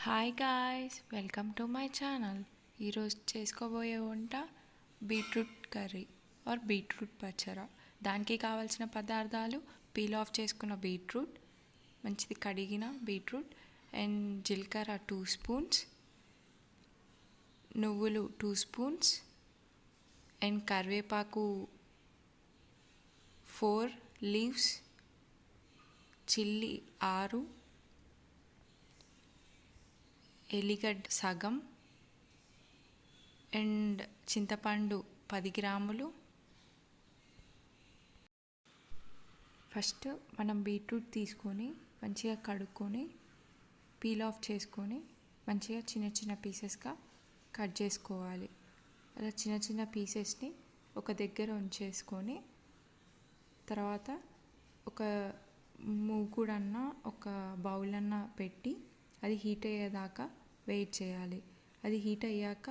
Hi guys, welcome to my channel. ఈరోజు చేసుకోబోయే వంట బీట్రూట్ కర్రీ ఆర్ బీట్రూట్ పచ్చడి. దానికి కావాల్సిన పదార్థాలు: పీల్ ఆఫ్ చేసుకున్న బీట్రూట్, మంచిది కడిగిన బీట్రూట్, అండ్ జీలకర్ర 2 స్పూన్స్, నువ్వులు 2 స్పూన్స్, అండ్ కరివేపాకు 4 లీవ్స్, చిల్లీ 6, ఎల్లిగడ్డ సగం, అండ్ చింతపండు 10 గ్రాములు. ఫస్ట్ మనం బీట్రూట్ తీసుకొని మంచిగా కడుక్కొని పీల్ ఆఫ్ చేసుకొని మంచిగా చిన్న చిన్న పీసెస్గా కట్ చేసుకోవాలి. అలా చిన్న చిన్న పీసెస్ని ఒక దగ్గర ఉంచేసుకొని తర్వాత ఒక మూకుడన్నా ఒక బౌల్ అన్నా పెట్టి అది హీట్ అయ్యేదాకా వెయిట్ చేయాలి. అది హీట్ అయ్యాక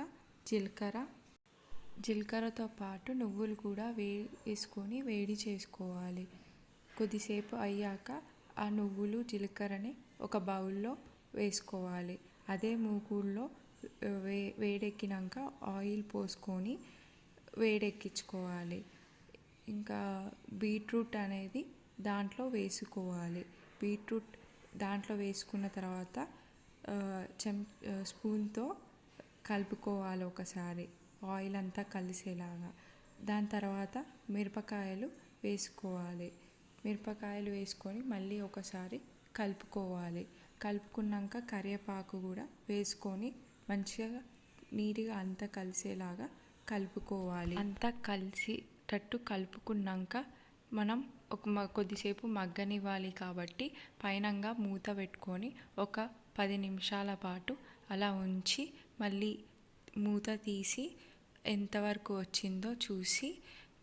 జీలకర్రతో పాటు నువ్వులు కూడా వేసుకొని వేడి చేసుకోవాలి. కొద్దిసేపు అయ్యాక ఆ నువ్వులు జీలకర్రని ఒక బౌల్లో వేసుకోవాలి. అదే మూకుడులో వేడెక్కినాక ఆయిల్ పోసుకొని వేడెక్కించుకోవాలి. ఇంకా బీట్రూట్ అనేది దాంట్లో వేసుకోవాలి. బీట్రూట్ దాంట్లో వేసుకున్న తర్వాత స్పూన్తో కలుపుకోవాలి ఒకసారి, ఆయిల్ అంతా కలిసేలాగా. దాని తర్వాత మిరపకాయలు వేసుకోవాలి. మిరపకాయలు వేసుకొని మళ్ళీ ఒకసారి కలుపుకోవాలి. కలుపుకున్నాక కరివేపాకు కూడా వేసుకొని మంచిగా నీట్గా అంతా కలిసేలాగా కలుపుకోవాలి. అంతా కలిసేటట్టు కలుపుకున్నాక మనం కొద్దిసేపు మగ్గనివ్వాలి కాబట్టి పైనంగా మూత పెట్టుకొని ఒక 10 నిమిషాల పాటు అలా ఉంచి మళ్ళీ మూత తీసి ఎంతవరకు వచ్చిందో చూసి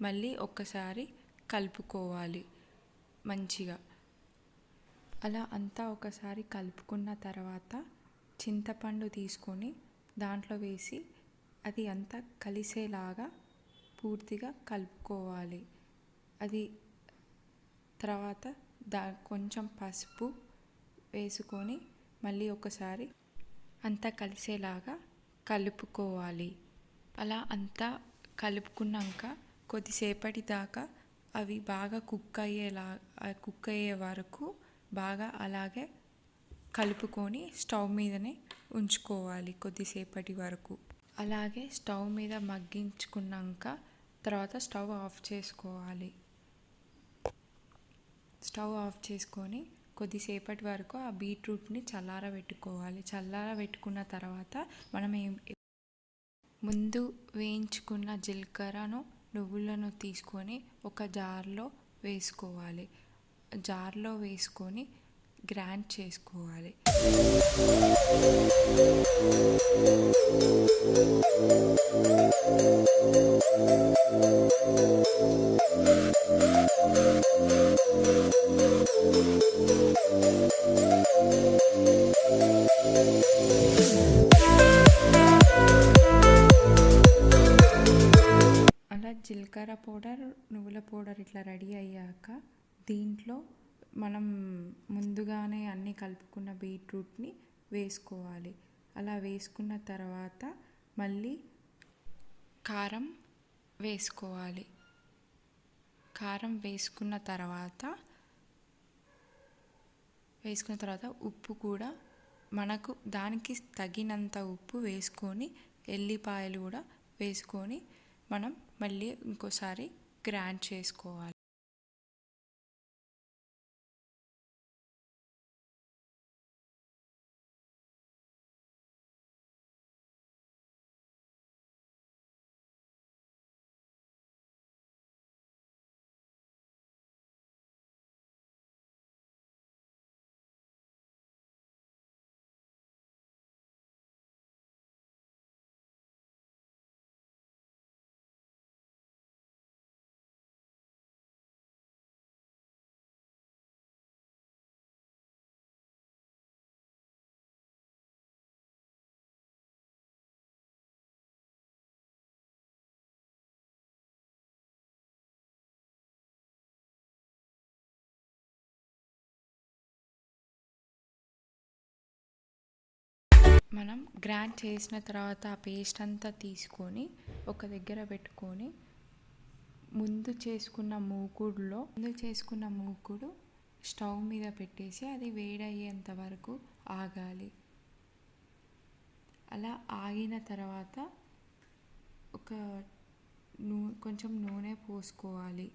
మళ్ళీ ఒక్కసారి కలుపుకోవాలి మంచిగా. అలా అంతా ఒకసారి కలుపుకున్న తర్వాత చింతపండు తీసుకొని దాంట్లో వేసి అది అంతా కలిసేలాగా పూర్తిగా కలుపుకోవాలి. అది తర్వాత కొంచెం పసుపు వేసుకొని మళ్ళీ ఒకసారి అంతా కలిసేలాగా కలుపుకోవాలి. అలా అంతా కలుపుకున్నాక కొద్దిసేపటి దాకా అవి బాగా కుక్ అయ్యే వరకు బాగా అలాగే కలుపుకొని స్టవ్ మీదనే ఉంచుకోవాలి కొద్దిసేపటి వరకు. అలాగే స్టవ్ మీద మగ్గించుకున్నాక తర్వాత స్టవ్ ఆఫ్ చేసుకోవాలి. స్టవ్ ఆఫ్ చేసుకొని కొద్దిసేపటి వరకు ఆ బీట్రూట్ని చల్లారబెట్టుకోవాలి. చల్లారబెట్టుకున్న తర్వాత మనం ముందు వేయించుకున్న జీలకర్రను నువ్వులను తీసుకొని ఒక జార్లో వేసుకోవాలి. జార్లో వేసుకొని గ్రైండ్ చేసుకోవాలి. అలా జీలకర్ర పౌడర్, నువ్వుల పౌడర్ ఇట్లా రెడీ అయ్యాక దీంట్లో మనం ముందుగానే అన్నీ కలుపుకున్న బీట్రూట్ని వేసుకోవాలి. అలా వేసుకున్న తర్వాత మళ్ళీ కారం వేసుకోవాలి. కారం వేసుకున్న తర్వాత ఉప్పు కూడా మనకు దానికి తగినంత ఉప్పు వేసుకొని ఎల్లిపాయలు కూడా వేసుకొని మనం మళ్ళీ ఇంకోసారి గ్రైండ్ చేసుకోవాలి. మనం గ్రైండ్ చేసిన తర్వాత ఆ పేస్ట్ అంతా తీసుకొని ఒక దగ్గర పెట్టుకొని ముందు చేసుకున్న మూకుడు స్టవ్ మీద పెట్టేసి అది వేడయ్యేంత వరకు ఆగాలి. అలా ఆగిన తర్వాత కొంచెం నూనె పోసుకోవాలి.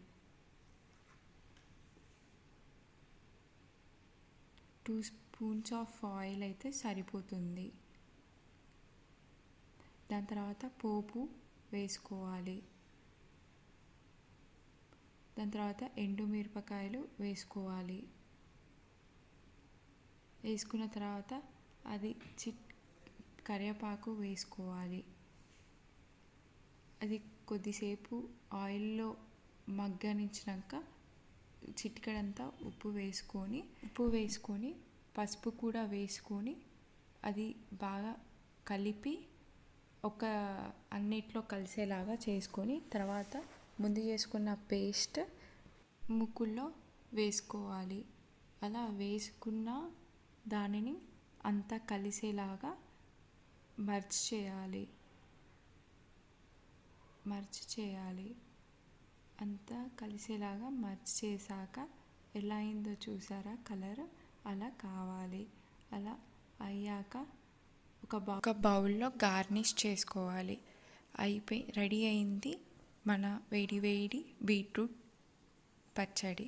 2 స్పూన్స్ ఆఫ్ ఆయిల్ అయితే సరిపోతుంది. దాని తర్వాత పోపు వేసుకోవాలి. దాని తర్వాత ఎండుమిరపకాయలు వేసుకోవాలి. వేసుకున్న తర్వాత అది కరివేపాకు వేసుకోవాలి. అది కొద్దిసేపు ఆయిల్లో మగ్గనించినాక చిటికెడంతా ఉప్పు వేసుకొని పసుపు కూడా వేసుకొని అది బాగా కలిపి అన్నిట్లో కలిసేలాగా చేసుకొని తర్వాత ముందు చేసుకున్న పేస్ట్ ముక్కుల్లో వేసుకోవాలి. అలా వేసుకున్న దానిని అంతా కలిసేలాగా మర్చ్ చేయాలి. అంతా కలిసేలాగా మర్చ్ చేశాక ఎలా అయిందో చూసారా కలర్? అలా కావాలి. అలా అయ్యాక ఒక బౌల్లో గార్నిష్ చేసుకోవాలి. రెడీ అయింది మన వేడి బీట్రూట్ పచ్చడి.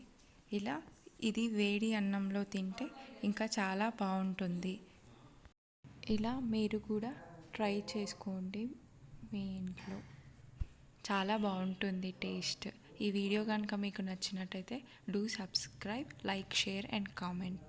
ఇది వేడి అన్నంలో తింటే ఇంకా చాలా బాగుంటుంది. ఇలా మీరు కూడా ట్రై చేసుకోండి మీ ఇంట్లో. చాలా బాగుంటుంది టేస్ట్. ఈ వీడియో కనుక మీకు నచ్చినట్టయితే do subscribe, like, share and comment.